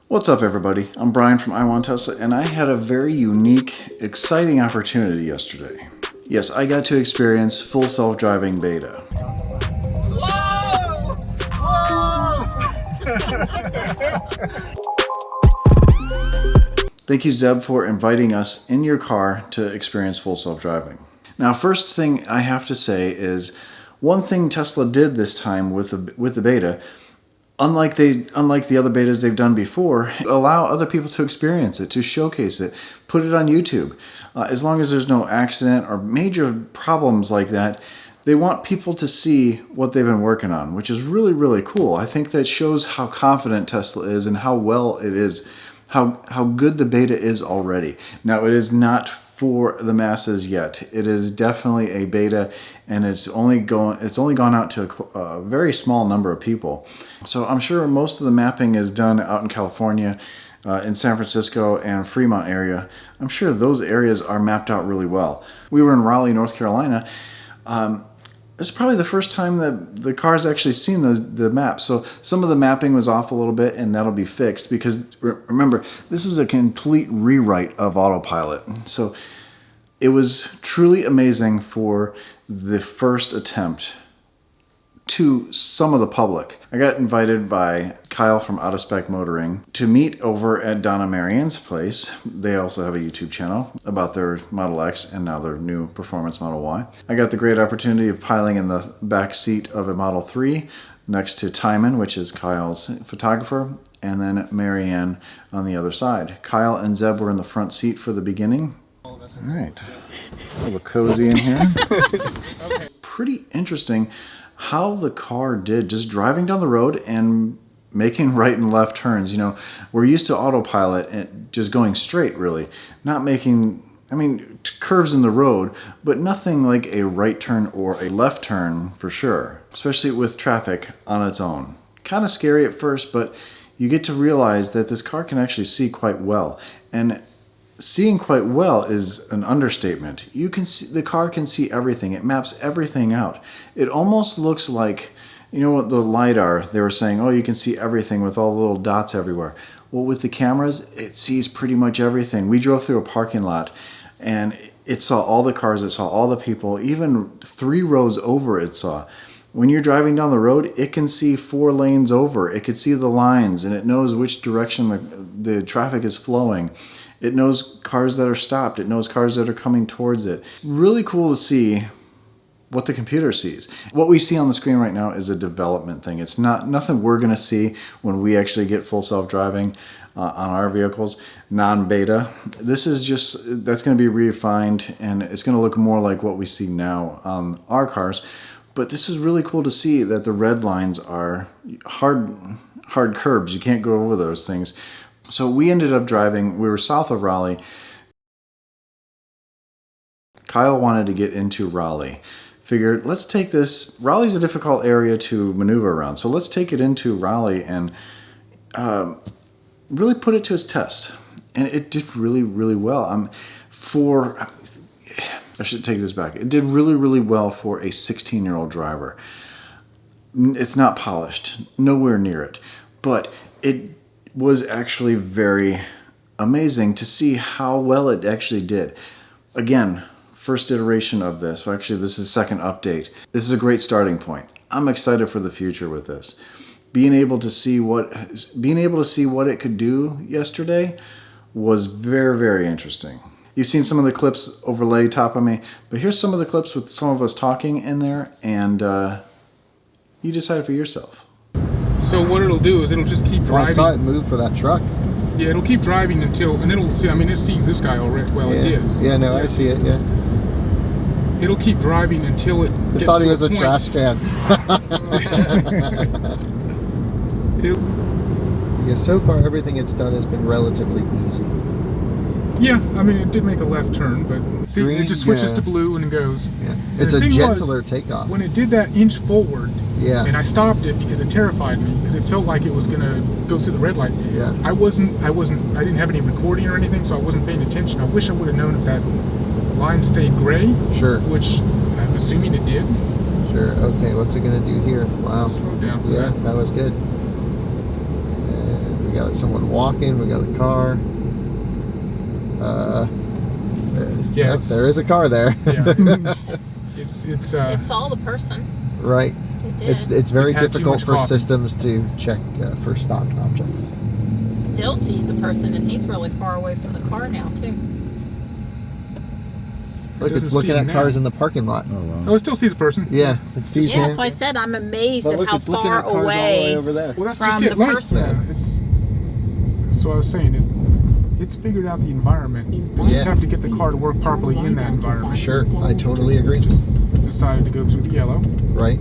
What's up, everybody? I'm Brian from I Want Tesla, and I had a very unique, exciting opportunity yesterday. Yes, I got to experience full self-driving beta. Whoa! Thank you, Zeb, for inviting us in your car to experience full self-driving. Now, first thing I have to say is, one thing Tesla did this time with the beta, unlike the other betas they've done before, allow other people to experience it, to showcase it, put it on YouTube. As long as there's no accident or major problems like that, they want people to see what they've been working on, which is really, really cool. I think that shows how confident Tesla is and how well it is, how good the beta is already. Now, it is not for the masses yet. It is definitely a beta, and it's only gone out to a very small number of people. So I'm sure most of the mapping is done out in California, in San Francisco and Fremont area. I'm sure those areas are mapped out really well. We were in Raleigh, North Carolina. It's probably the first time that the car's actually seen the map. So some of the mapping was off a little bit, and that'll be fixed because remember, this is a complete rewrite of autopilot. So it was truly amazing for the first attempt to some of the public. I got invited by Kyle from Out of Spec Motoring to meet over at Donna Maryann's place. They also have a YouTube channel about their Model X and now their new performance Model Y. I got the great opportunity of piling in the back seat of a Model 3 next to Timon, which is Kyle's photographer, and then Maryann on the other side. Kyle and Zeb were in the front seat for the beginning. All right, a little cozy in here. Okay. Pretty interesting how the car did just driving down the road and making right and left turns. You know, we're used to autopilot and just going straight, really, not making, curves in the road, but nothing like a right turn or a left turn for sure, especially with traffic on its own. Kind of scary at first, but you get to realize that this car can actually see quite well. And seeing quite well is an understatement. You can see, the car can see everything. It maps everything out. It almost looks like, you know what, the LiDAR, they were saying, oh, you can see everything with all the little dots everywhere. Well, with the cameras, it sees pretty much everything. We drove through a parking lot and it saw all the cars, it saw all the people, even 3 rows over it saw. When you're driving down the road, it can see 4 lanes over. It could see the lines, and it knows which direction the traffic is flowing. It knows cars that are stopped. It knows cars that are coming towards it. Really cool to see what the computer sees. What we see on the screen right now is a development thing. It's nothing we're going to see when we actually get full self-driving on our vehicles, non-beta. This is just, that's going to be refined, and it's going to look more like what we see now on our cars. But this is really cool to see that the red lines are hard curbs. You can't go over those things. So we ended up driving, we were south of Raleigh. Kyle wanted to get into Raleigh. Figured, let's take this, Raleigh's a difficult area to maneuver around, so let's take it into Raleigh and really put it to its test. And it did really, really well. I should take this back. It did really, really well for a 16-year-old driver. It's not polished, nowhere near it, but it was actually very amazing to see how well it actually did. Again, first iteration of this. Well, actually, this is second update. This is a great starting point. I'm excited for the future with this. Being able to see what it could do yesterday was very, very interesting. You've seen some of the clips overlay top of me, but here's some of the clips with some of us talking in there, and you decide for yourself. So what it'll do is it'll just keep driving. I saw it move for that truck. Yeah, it'll keep driving until, and it'll see, it sees this guy already. Well, yeah. It did. Yeah, no, I see it, yeah. It'll keep driving until it gets thought to he was a point. trash can. Yeah, so far everything it's done has been relatively easy. Yeah, it did make a left turn, but see, Green, it just switches yeah. to blue and it goes. Yeah, it's a gentler takeoff. When it did that inch forward, yeah, and I stopped it because it terrified me, because it felt like it was gonna go through the red light. Yeah. I didn't have any recording or anything, so I wasn't paying attention. I wish I would have known if that line stayed gray. Sure. Which I'm assuming it did. Sure. Okay, what's it gonna do here? Wow. Slow down for yeah, that. That was good. We got someone walking. We got a car. Yeah, Yep, there is a car there. Yeah. It's It saw the person. Right. It did. It's very Just had too difficult much for coffee. systems to check for stock objects. Still sees the person, and he's really far away from the car now too. Look, doesn't it's looking see at him cars now. in the parking lot. Oh, wow. Oh, it still sees a person. Yeah, it sees Yeah, him. that's why I said I'm amazed But at look, how it's looking far at cars all the way away. over there. Well, that's From just it. the Like, person. it's so I was saying it's figured out the environment. We Yeah. just have to get the car to work properly in that environment. Sure, I totally agree. Just decided to go through the yellow. Right.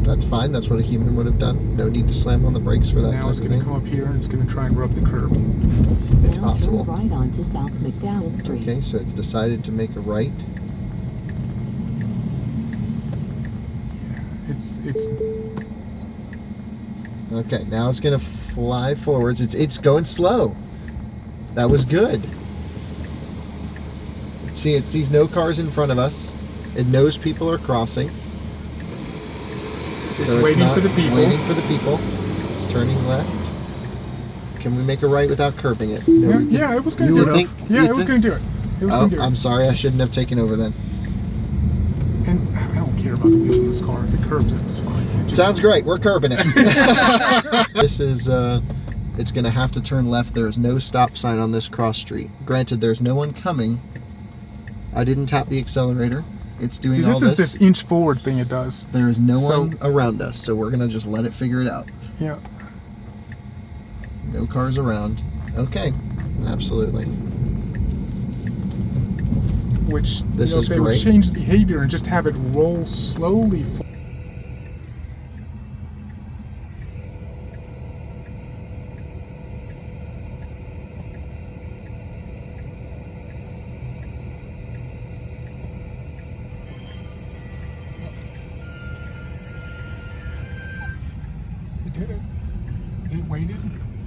That's fine. That's what a human would have done. No need to slam on the brakes for that Now type it's of going to thing. come up here and it's going to try and rub the curb. It's Now possible. turn right onto South McDowell Street. Okay, so it's decided to make a right. It's Okay, now it's gonna fly forwards. It's going slow. That was good. See, it sees no cars in front of us. It knows people are crossing. It's So waiting not for the people. Waiting for the people. It's turning left. Can we make a right without curbing it? No, we can- yeah, it was going you to do it. think- Yeah, you it was think- going to do it. It was Oh, going to do it. I'm sorry. I shouldn't have taken over then. And I don't care about the wheels in this car. If it curbs it, it's fine. It just- Sounds great. We're curbing it. This is, it's going to have to turn left. There's no stop sign on this cross street. Granted, there's no one coming. I didn't tap the accelerator. It's doing See, all this this. is this inch forward thing it does. There is no So- one around us, so we're going to just let it figure it out. Yeah. No cars around. Okay. Absolutely. Which, This if is they great. would change the behavior and just have it roll slowly. It did it. It waited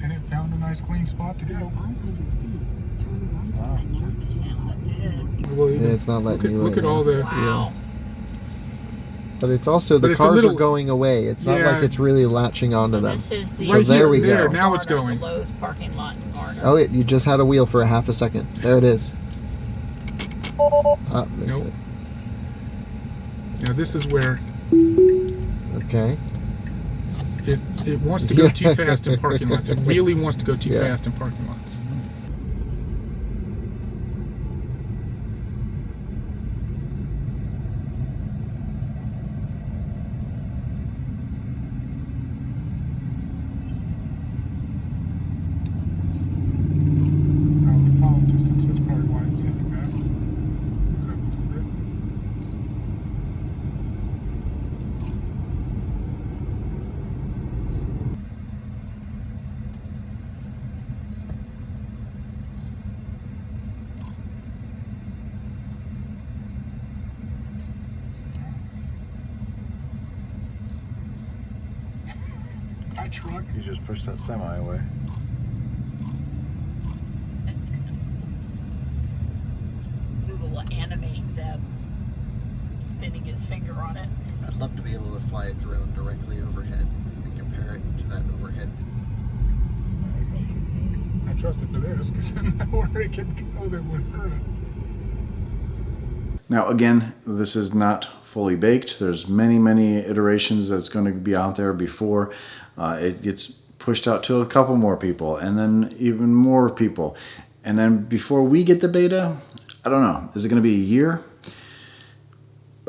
and it found a nice clean spot to go. 500 feet, turn right on Jenkins. Well, Yeah, it's not letting you look right at all now. the. Wow. But it's also, But the it's a cars little- are going away. It's not Yeah. like it's really latching onto them. This is the So Right there here, we there, go. now it's Garner, going. The Lowe's parking lot in Garner. Oh, you just had a wheel for a half a second. There it is. Ah, missed Nope. it. Now this is where Okay. it wants to go too fast in parking lots. It really wants to go too Yeah. fast in parking lots. Follow distance, that's probably why it's heading back. Move it up a little bit. Hi, truck. You just pushed that semi away. That's good. Google will animate Zeb spinning his finger on it. I'd love to be able to fly a drone directly overhead and compare it to that overhead. I trust it for this because I know where it can go that would hurt it. Now again, this is not fully baked. There's many iterations that's going to be out there before it gets pushed out to a couple more people and then even more people. And then before we get the beta, I don't know, is it going to be a year?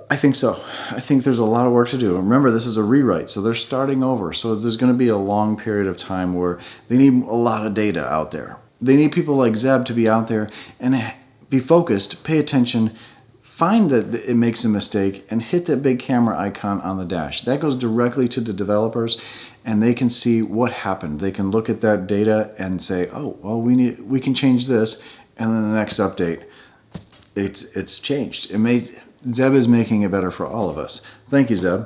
I think so. I think there's a lot of work to do. Remember, this is a rewrite, so they're starting over. So there's going to be a long period of time where they need a lot of data out there. They need people like Zeb to be out there and be focused, pay attention, find that it makes a mistake, and hit that big camera icon on the dash. That goes directly to the developers, and they can see what happened. They can look at that data and say, oh, well, we can change this, and then the next update, it's changed. Zeb is making it better for all of us. Thank you, Zeb.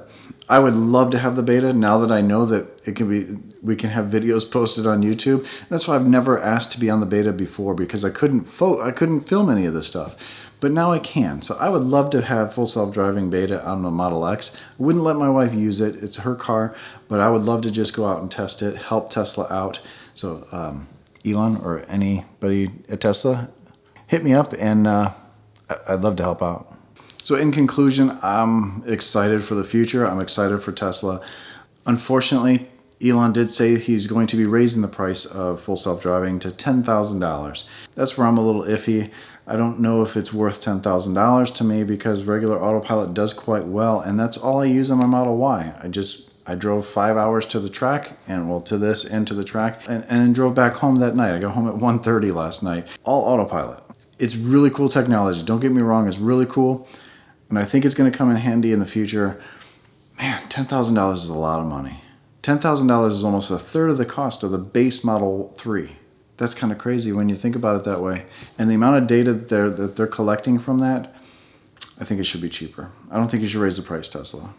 I would love to have the beta now that I know that we can have videos posted on YouTube. That's why I've never asked to be on the beta before, because I couldn't film any of this stuff. But now I can. So I would love to have full self-driving beta on the Model X. I wouldn't let my wife use it. It's her car, but I would love to just go out and test it, help Tesla out. So Elon or anybody at Tesla, hit me up, and I'd love to help out. So in conclusion, I'm excited for the future. I'm excited for Tesla. Unfortunately, Elon did say he's going to be raising the price of full self-driving to $10,000. That's where I'm a little iffy. I don't know if it's worth $10,000 to me, because regular autopilot does quite well, and that's all I use on my Model Y. I drove 5 hours to the track, and well, to this and to the track, and then drove back home that night. I got home at 1:30 last night. All autopilot. It's really cool technology. Don't get me wrong, it's really cool, and I think it's going to come in handy in the future. Man, $10,000 is a lot of money. $10,000 is almost a third of the cost of the base Model 3. That's kind of crazy when you think about it that way. And the amount of data that they're collecting from that, I think it should be cheaper. I don't think you should raise the price, Tesla.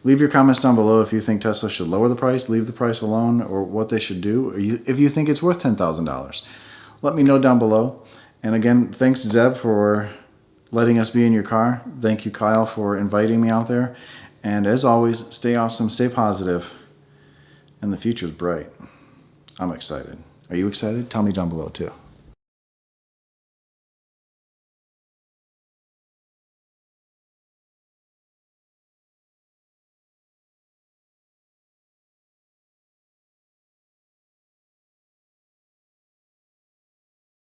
Leave your comments down below if you think Tesla should lower the price, leave the price alone, or what they should do, or if you think it's worth $10,000. Let me know down below. And again, thanks Zeb for letting us be in your car. Thank you, Kyle, for inviting me out there. And as always, stay awesome, stay positive, and the future's bright. I'm excited. Are you excited? Tell me down below too.